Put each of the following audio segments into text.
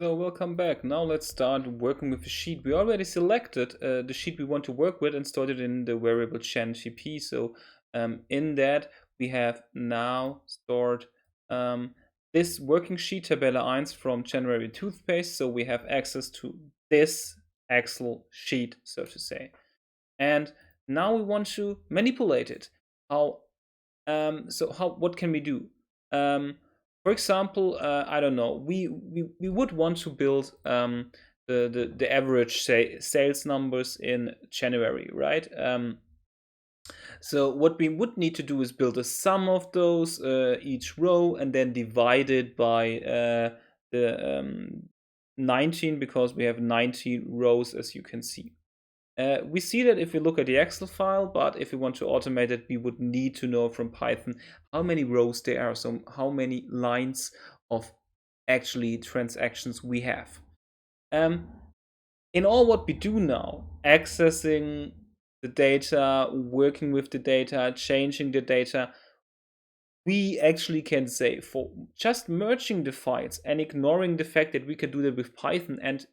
So welcome back. Now let's start working with the sheet. We already selected the sheet we want to work with and stored it in the variable ChanGP. So in that we have now stored this working sheet Tabelle 1 from January toothpaste. So we have access to this Excel sheet, so to say. And now we want to manipulate it. How? What can we do? Um, for example, I don't know. We would want to build the average sales numbers in January, right? So what we would need to do is build a sum of those each row and then divide it by the 19 because we have 19 rows, as you can see. We see that if we look at the Excel file, but if we want to automate it, we would need to know from Python how many rows there are, so how many lines of actually transactions we have. In all what we do now, accessing the data, working with the data, changing the data, we actually can say for just merging the files and ignoring the fact that we can do that with Python and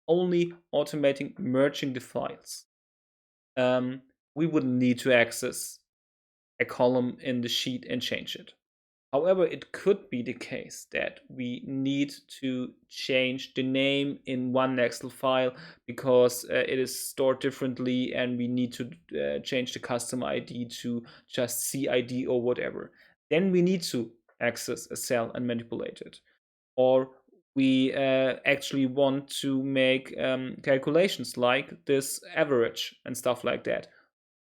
only automating merging the files, we wouldn't need to access a column in the sheet and change it. However, it could be the case that we need to change the name in one Excel file because it is stored differently and we need to change the customer ID to just CID or whatever. Then we need to access a cell and manipulate it. Or we actually want to make calculations like this average and stuff like that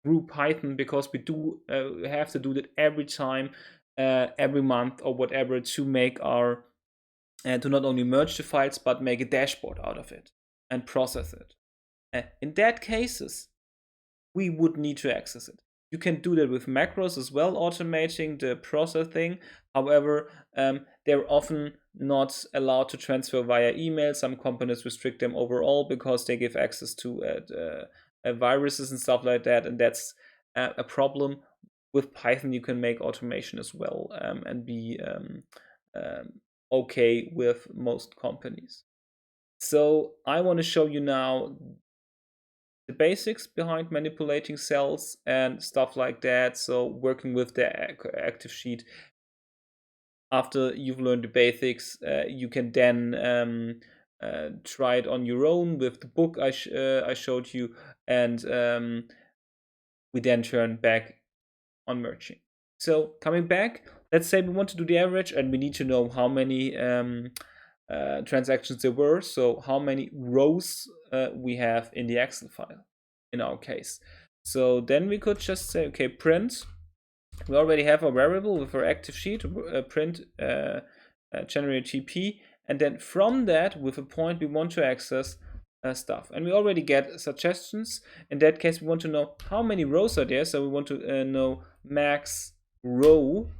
through Python because we do have to do that every time, every month or whatever to make our to not only merge the files but make a dashboard out of it and process it. In that cases, we would need to access it. You can do that with macros as well, automating the processing. However, they're often not allowed to transfer via email. Some companies restrict them overall because they give access to viruses and stuff like that, and that's a problem. With Python, you can make automation as well and be um, okay with most companies. So I want to show you now the basics behind manipulating cells and stuff like that. So working with the active sheet. After you've learned the basics, you can then try it on your own with the book I showed you, and we then turn back on merging. So coming back, let's say we want to do the average and we need to know how many transactions there were. So how many rows we have in the Excel file in our case. So then we could just say, okay, print. We already have a variable with our active sheet, print generate GP. And then from that, with a point we want to access stuff. And we already get suggestions. In that case, we want to know how many rows are there. So we want to know max row.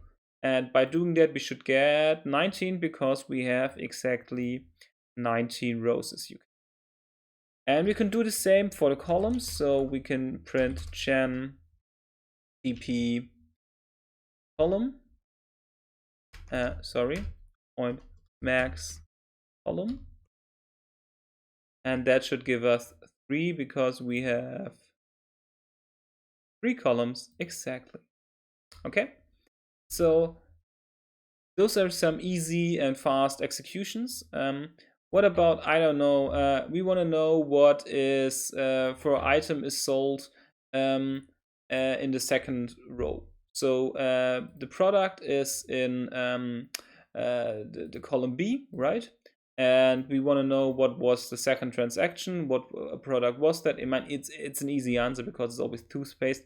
And by doing that, we should get 19 because we have exactly 19 rows as you can. And we can do the same for the columns. So we can print gen dp column. Point max column. And that should give us 3 because we have 3 columns exactly. Okay, so those are some easy and fast executions. What about, I don't know, we want to know what is for item is sold in the second row. So the product is in the column B, right? And we want to know what was the second transaction, what product was that. It's an easy answer because it's always toothpaste.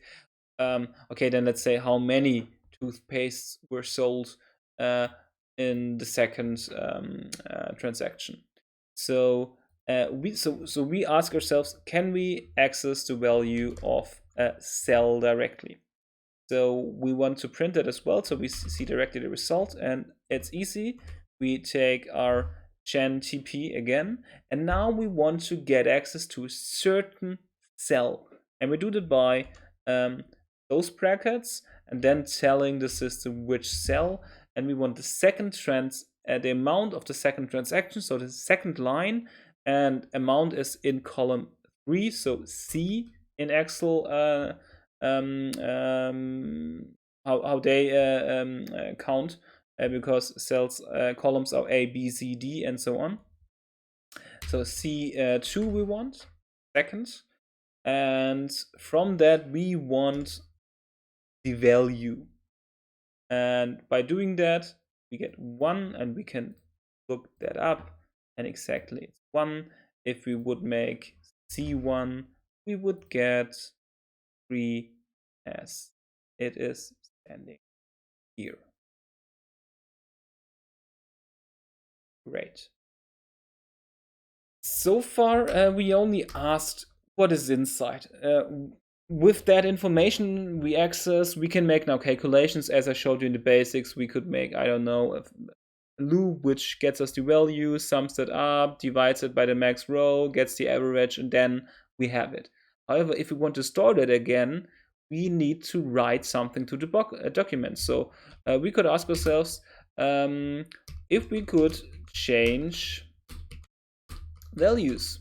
Okay, then let's say how many toothpastes were sold in the second transaction. So we ask ourselves, can we access the value of a cell directly? So we want to print it as well, so we see directly the result, and it's easy. We take our gen TP again, and now we want to get access to a certain cell, and we do that by those brackets, and then telling the system which cell, and we want the second the amount of the second transaction, so the second line, and amount is in column 3, so C in Excel, how they count, because columns are A, B, C, D, and so on. So C2 we want, second, and from that we want the value. And by doing that, we get 1, and we can look that up, and exactly it's 1. If we would make C1, we would get 3 as it is standing here. Great. So far, we only asked what is inside. With that information we access, we can make now calculations. As I showed you in the basics, we could make, I don't know, a loop which gets us the value, sums that up, divides it by the max row, gets the average, and then we have it. However, if we want to store that again, we need to write something to the document. So we could ask ourselves if we could change values.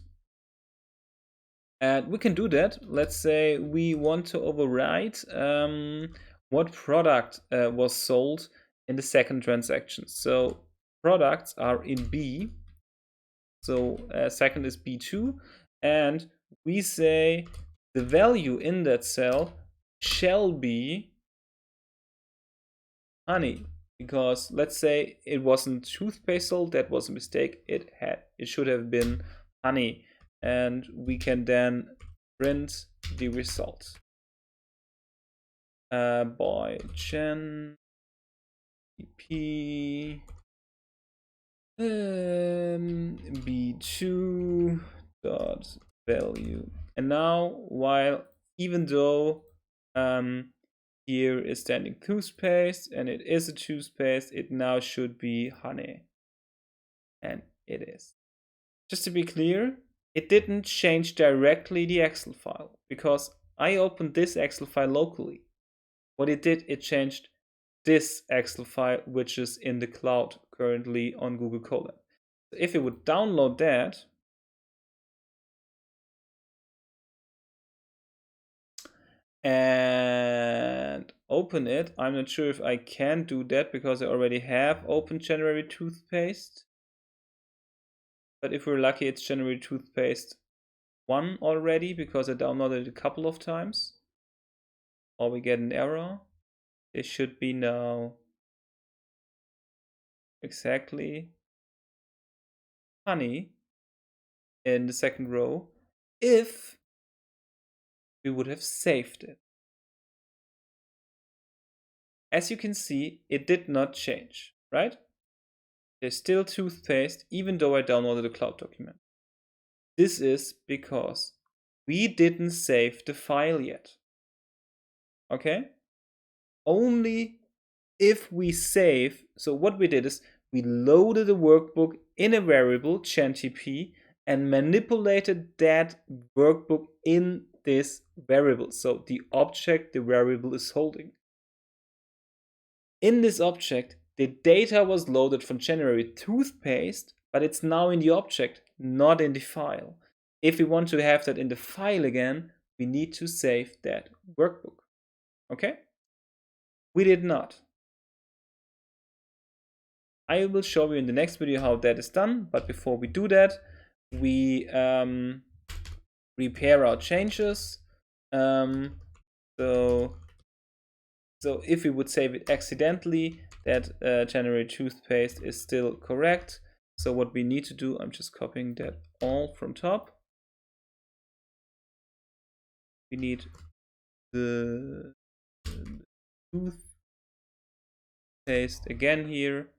And we can do that. Let's say we want to override what product was sold in the second transaction. So products are in B. So second is B2. And we say the value in that cell shall be honey. Because let's say it wasn't toothpaste sold, that was a mistake. It should have been honey. And we can then print the result by gen p b2 dot value. And now, even though here is standing toothpaste and it is a toothpaste, it now should be honey, and it is. Just to be clear, it didn't change directly the Excel file because I opened this Excel file locally. What it did, it changed this Excel file, which is in the cloud currently on Google Colab. So if you would download that, and open it, I'm not sure if I can do that because I already have opened January toothpaste. But if we're lucky, it's January toothpaste 1 already because I downloaded it a couple of times. Or we get an error. It should be now exactly honey in the second row if we would have saved it. As you can see, it did not change, right? There's still toothpaste even though I downloaded a cloud document. This is because we didn't save the file yet. Okay? Only if we save, so what we did is we loaded the workbook in a variable, GenTP, and manipulated that workbook in this variable. So the object the variable is holding. In this object, the data was loaded from January toothpaste, but it's now in the object, not in the file. If we want to have that in the file again, we need to save that workbook. Okay? We did not. I will show you in the next video how that is done, but before we do that, we repair our changes. So if we would save it accidentally, that January toothpaste is still correct. So what we need to do, I'm just copying that all from top. We need the toothpaste again here.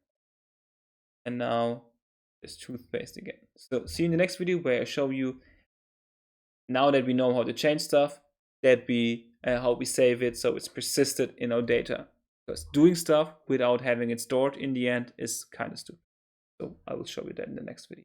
And now there's toothpaste again. So see you in the next video where I show you, now that we know how to change stuff, that how we save it so it's persisted in our data. Because doing stuff without having it stored in the end is kind of stupid. So I will show you that in the next video.